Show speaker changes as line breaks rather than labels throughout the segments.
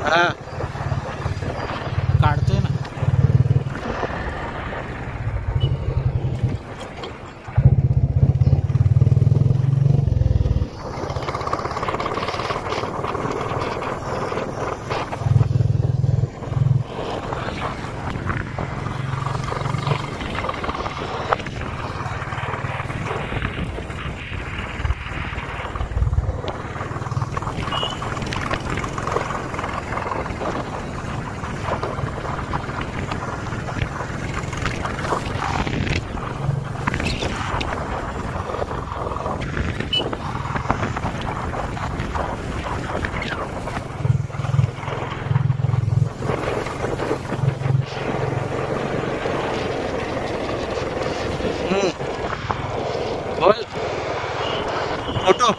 हा काढतोय ना. बोल. फोटो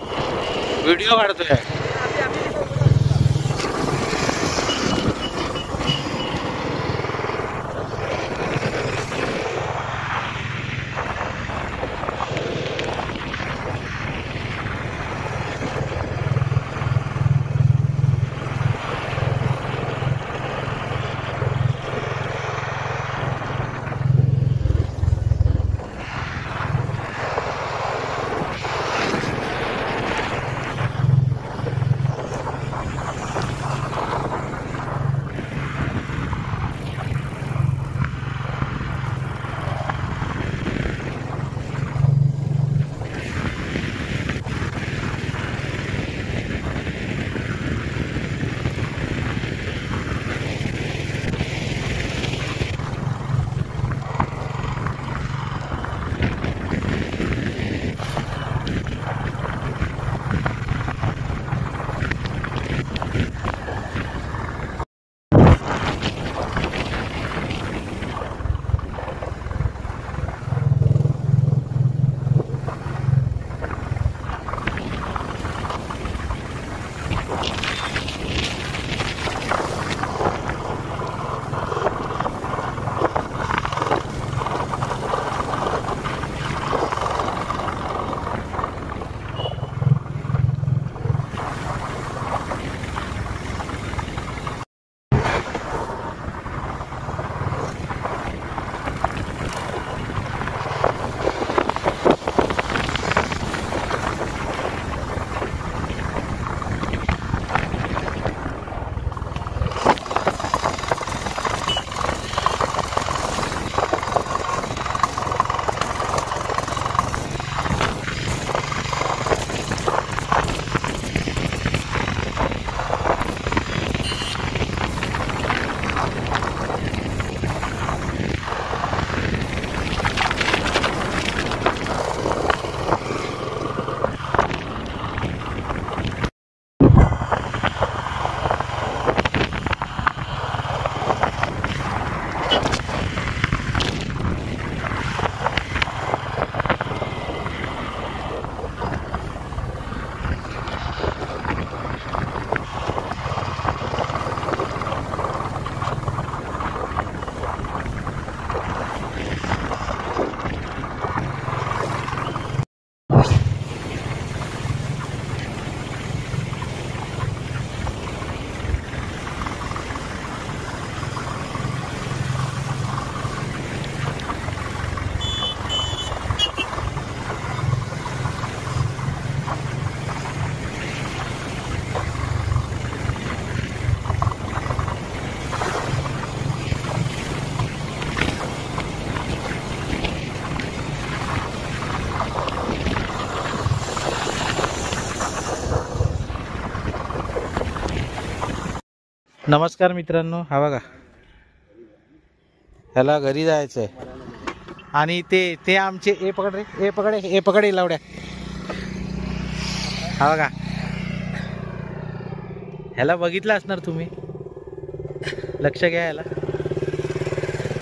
व्हिडिओ काढतोय. नमस्कार मित्रांनो, हा बघा ह्याला घरी जायचंय आणि ते आमचे ए पकड रे, ए पकड ए लावड्या. हा बघा ह्याला बघितलं असणार तुम्ही, लक्ष घ्या ह्याला.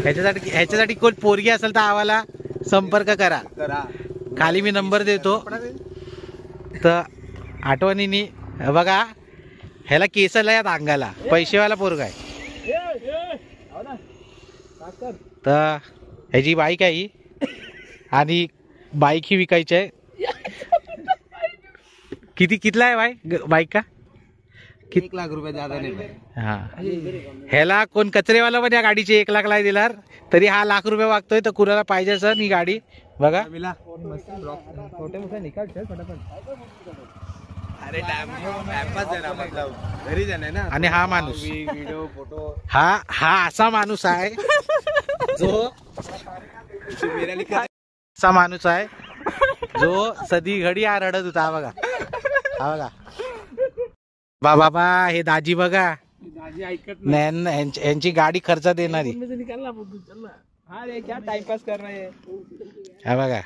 ह्याच्यासाठी कोण पोरगी असेल तर आम्हाला संपर्क करा. खाली मी नंबर देतो. तर आठवणीने बघा, ह्याला केसला यात अंगाला, पैसेवाला पोरगा आहे. तर ह्याची बाईक आहे ही, आणि बाईक ही विकायची आहे. कितीला आहे बाईक का?
₹1,00,000 ज्यादा नाही भाई.
हा ह्याला कोण कचरेवाला पण या गाडीचे 1,00,000 ला दिलार तरी हा ₹1,00,000 मागतोय. तर कुणाला पाहिजे सर ही गाडी बघा.
छोटे मोठे निकाल चल फटाफट. अरे टाइमपास आहे ना, मतलब घरी जाणार ना.
आणि हा माणूस
व्हिडिओ फोटो
हा असा माणूस आहे जो असा माणूस आहे जो सदी घडी हा रडत होता. हा बघा, हा बघा बाबा हे दाजी बघा, यांची गाडी खर्च देणारी.
टाइमपास कर रहे.
हा बघा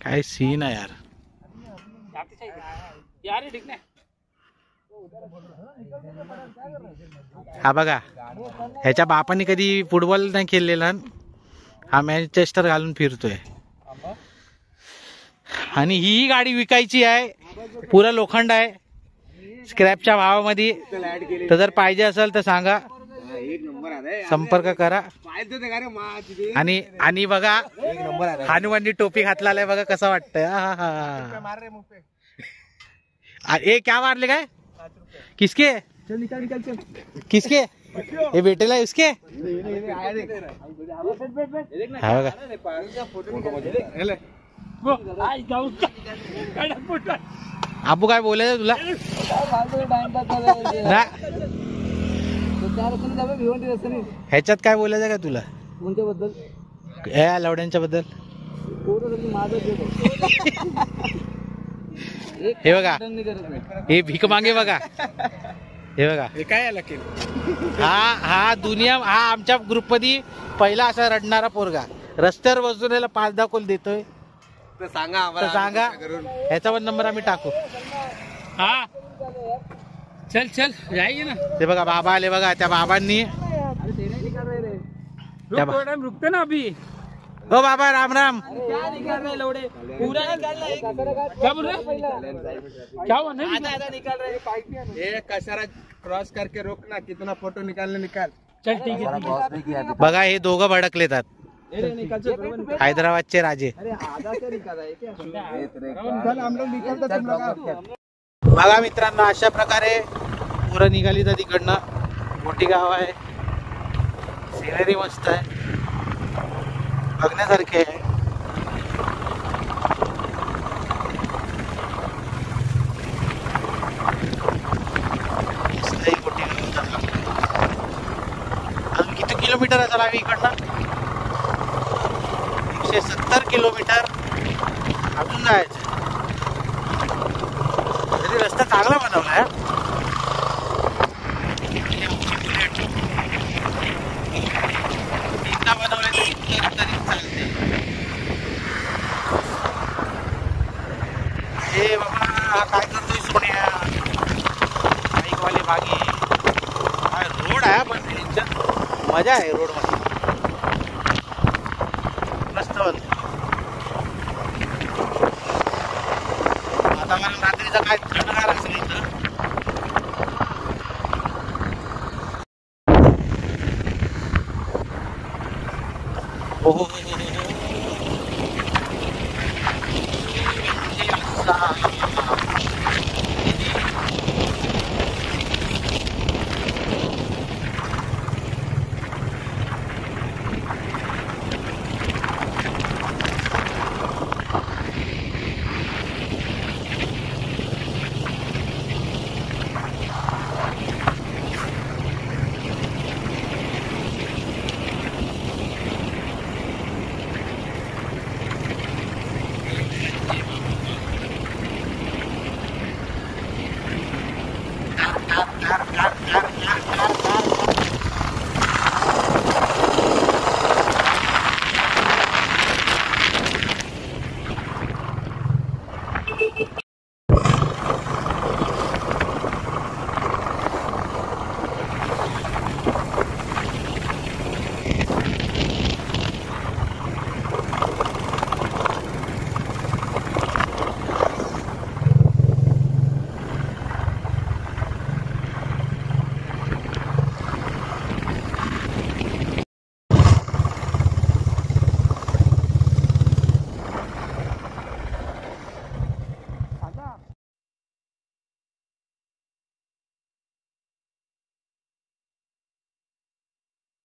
काय सीन आहे यार. हा बघा ह्याच्या बापाने कधी फुटबॉल नाही खेळलेला, हा मॅनचेस्टर घालून फिरतोय. आणि ही गाडी विकायची आहे, पुरा लोखंड आहे स्क्रॅपच्या भावामध्ये. तर जर पाहिजे असेल तर सांगा, संपर्क करा. आणि बघा हनुमाननी टोपी घातलेला आहे बघा, कसं वाटतंय. ए क्या मारले काय किसके किसके ये बेटेला है उसके. हा बघा आबू काय बोलायचं तुला ना, ह्याच्यात काय बोलायचं का तुला या लवड्यांच्या बद्दल. हे बघा हे भीक मागे बघा, हे बघा
हे काय आला की
हा दुनिया हा आमच्या ग्रुप मध्ये पहिला असा रडणारा पोरगा. रस्त्यावर बसून याला 5-10 कॉल देतोय.
तर सांगा
तर
आम्हाला,
सांगा ह्याचा पण नंबर आम्ही टाकू.
हा चल चल जाएगी ना.
ते बघा बाबा आले बघा. त्या बाबांनी
रुकते ना अभी.
ओ बाबा राम राम.
क्या निकाल रहे लौड़े, पूरा निकाल रहे. क्या बोल रहे, क्या हुआ नहीं निकाल रहे.
ये कचरा क्रॉस करके रोकना, कितना फोटो निकालने निकाल.
चल ठीक है.
बघा हे दोघं भडकलेतात, हैदराबादचे राजे. बघा मित्रांनो अशा प्रकारे पुरं निघाली तर तिकडनं मोठी गाव आहे. सिनरी मस्त आहे, बघण्यासारखे आहे. अजून किती किलोमीटर असेल आम्ही इकडनं, 170 किलोमीटर अजून जायचं. तरी रस्ता चांगला बनवलाय. इतका बनवलाय तरी चालते. हे बाबा हा काय करतोय सोन्या, बाईकवाले भागी. हा रोड आहे पण मजा आहे रोड मध्ये, मस्त बनतो. आता मला रात्रीचा काय थंडगार असेल इथं. हो हो हो